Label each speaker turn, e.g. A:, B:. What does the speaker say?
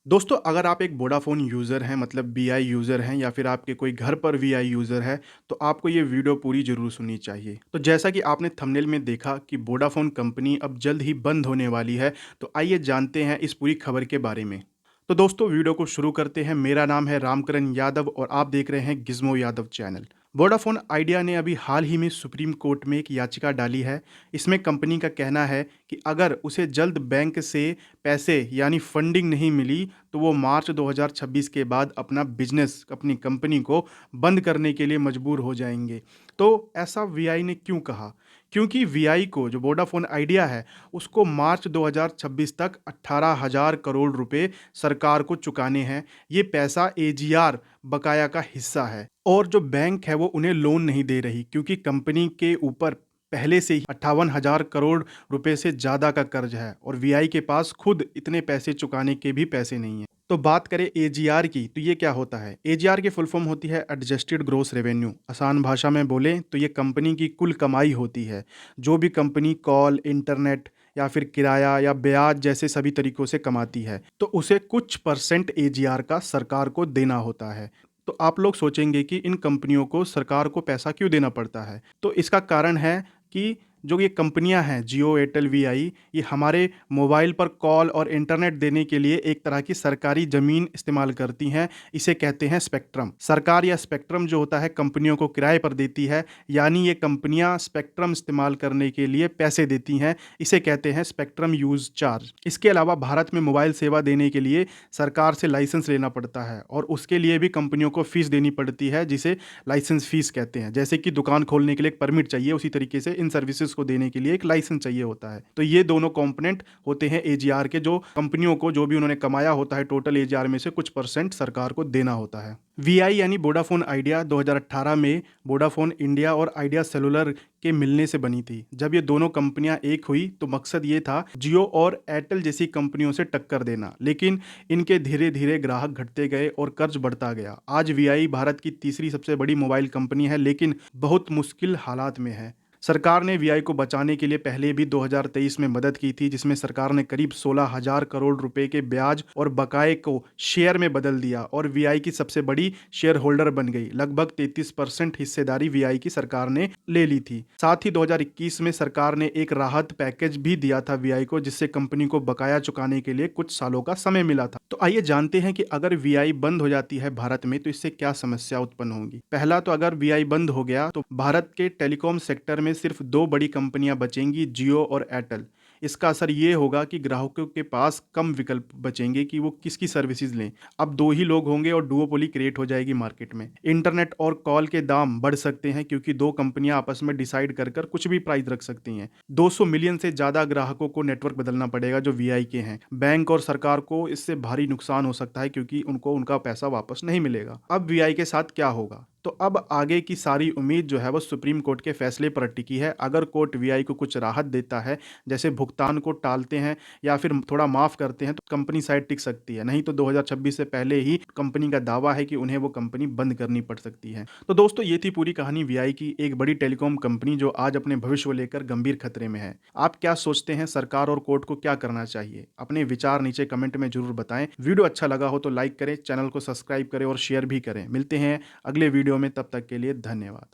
A: दोस्तों, अगर आप एक वोडाफ़ोन यूज़र हैं मतलब वीआई यूज़र हैं या फिर आपके कोई घर पर वीआई यूज़र है, तो आपको ये वीडियो पूरी ज़रूर सुननी चाहिए। तो जैसा कि आपने थंबनेल में देखा कि वोडाफ़ोन कंपनी अब जल्द ही बंद होने वाली है, तो आइए जानते हैं इस पूरी खबर के बारे में। तो दोस्तों, वीडियो को शुरू करते हैं। मेरा नाम है रामकरण यादव और आप देख रहे हैं Gizmo Yadav channel. Vodafone idea ने अभी हाल ही में सुप्रीम कोर्ट में एक याचिका डाली है। इसमें कंपनी का कहना है कि अगर उसे जल्द बैंक से पैसे यानी फंडिंग नहीं मिली, तो वो मार्च 2026 के बाद अपना बिजनेस, अपनी कंपनी को बंद करने के लिए मजबूर हो जाएंगे। तो ऐसा वीआई ने क्यों कहा? क्योंकि वीआई को, जो वोडाफ़ोन आइडिया है, उसको मार्च 2026 तक 18,000 करोड़ रुपए सरकार को चुकाने हैं। ये पैसा एजीआर बकाया का हिस्सा है और जो बैंक है वो उन्हें लोन नहीं दे रही, क्योंकि कंपनी के ऊपर पहले से ही 58,000 करोड़ रुपए से ज़्यादा का कर्ज है और वीआई के पास खुद इतने पैसे चुकाने के भी पैसे नहीं हैं। तो बात करें एजीआर की, तो ये क्या होता है? एजीआर की फुल फॉर्म होती है एडजस्टेड ग्रॉस रेवेन्यू। आसान भाषा में बोलें तो ये कंपनी की कुल कमाई होती है। जो भी कंपनी कॉल, इंटरनेट या फिर किराया या ब्याज जैसे सभी तरीकों से कमाती है, तो उसे कुछ परसेंट एजीआर का सरकार को देना होता है। तो आप लोग सोचेंगे कि इन कंपनियों को सरकार को पैसा क्यों देना पड़ता है? तो इसका कारण है कि जो ये कंपनियां हैं जियो, एयरटेल, वीआई, ये हमारे मोबाइल पर कॉल और इंटरनेट देने के लिए एक तरह की सरकारी ज़मीन इस्तेमाल करती हैं। इसे कहते हैं स्पेक्ट्रम। सरकार या स्पेक्ट्रम जो होता है कंपनियों को किराए पर देती है, यानी ये कंपनियां स्पेक्ट्रम इस्तेमाल करने के लिए पैसे देती हैं। इसे कहते हैं स्पेक्ट्रम यूज़ चार्ज। इसके अलावा भारत में मोबाइल सेवा देने के लिए सरकार से लाइसेंस लेना पड़ता है और उसके लिए भी कंपनियों को फीस देनी पड़ती है, जिसे लाइसेंस फीस कहते हैं। जैसे कि दुकान खोलने के लिए एक परमिट चाहिए, उसी तरीके से इन सर्विसेज को देने के लिए एक लाइसेंस चाहिए होता है। तो ये दोनों कंपोनेंट होते हैं एजीआर के, जो कंपनियों को जो भी उन्होंने कमाया होता है टोटल एजीआर में से कुछ परसेंट सरकार को देना होता है। वीआई यानी वोडाफोन आइडिया 2018 में वोडाफोन इंडिया और आइडिया सेलुलर के मिलने से बनी थी। जब ये दोनों कंपनियां एक हुई तो मकसद ये था जियो और एयरटेल जैसी कंपनियों से टक्कर देना, लेकिन इनके धीरे धीरे ग्राहक घटते गए और कर्ज बढ़ता गया। आज वीआई भारत की तीसरी सबसे बड़ी मोबाइल कंपनी है, लेकिन बहुत मुश्किल हालात में है। सरकार ने वीआई को बचाने के लिए पहले भी 2023 में मदद की थी, जिसमें सरकार ने करीब 16,000 करोड़ रुपए के ब्याज और बकाए को शेयर में बदल दिया और वीआई की सबसे बड़ी शेयर होल्डर बन गई। लगभग 33% हिस्सेदारी वीआई की सरकार ने ले ली थी। साथ ही 2021 में सरकार ने एक राहत पैकेज भी दिया था वीआई को, जिससे कंपनी को बकाया चुकाने के लिए कुछ सालों का समय मिला था। तो आइए जानते हैं कि अगर वीआई बंद हो जाती है भारत में तो इससे क्या समस्या उत्पन्न होगी। पहला, तो अगर वीआई बंद हो गया तो भारत के टेलीकॉम सेक्टर में सिर्फ दो बड़ी कंपनियां बचेंगी, जियो और एयरटेल। इसका असर ये होगा कि ग्राहकों के पास कम विकल्प बचेंगे कि वो किसकी सर्विसेज लें। अब दो ही लोग होंगे और डुओपोली क्रिएट हो जाएगी मार्केट में। इंटरनेट और कॉल के दाम बढ़ सकते हैं, क्योंकि दो कंपनियां आपस में डिसाइड कर कर कुछ भी प्राइस रख सकती हैं। 200 मिलियन से ज़्यादा ग्राहकों को नेटवर्क बदलना पड़ेगा जो वीआई के हैं। बैंक और सरकार को इससे भारी नुकसान हो सकता है, क्योंकि उनको उनका पैसा वापस नहीं मिलेगा। अब वीआई के साथ क्या होगा? तो अब आगे की सारी उम्मीद जो है वो सुप्रीम कोर्ट के फैसले पर टिकी है। अगर कोर्ट वीआई को कुछ राहत देता है, जैसे भुगतान को टालते हैं या फिर थोड़ा माफ़ करते हैं, तो कंपनी शायद टिक सकती है। नहीं तो 2026 से पहले ही कंपनी का दावा है कि उन्हें वो कंपनी बंद करनी पड़ सकती है। तो दोस्तों, ये थी पूरी कहानी वीआई की, एक बड़ी टेलीकॉम कंपनी जो आज अपने भविष्य को लेकर गंभीर खतरे में है। आप क्या सोचते हैं, सरकार और कोर्ट को क्या करना चाहिए? अपने विचार नीचे कमेंट में जरूर बताएं। वीडियो अच्छा लगा हो तो लाइक करें, चैनल को सब्सक्राइब करें और शेयर भी करें। मिलते हैं अगले वीडियो में, तब तक के लिए धन्यवाद।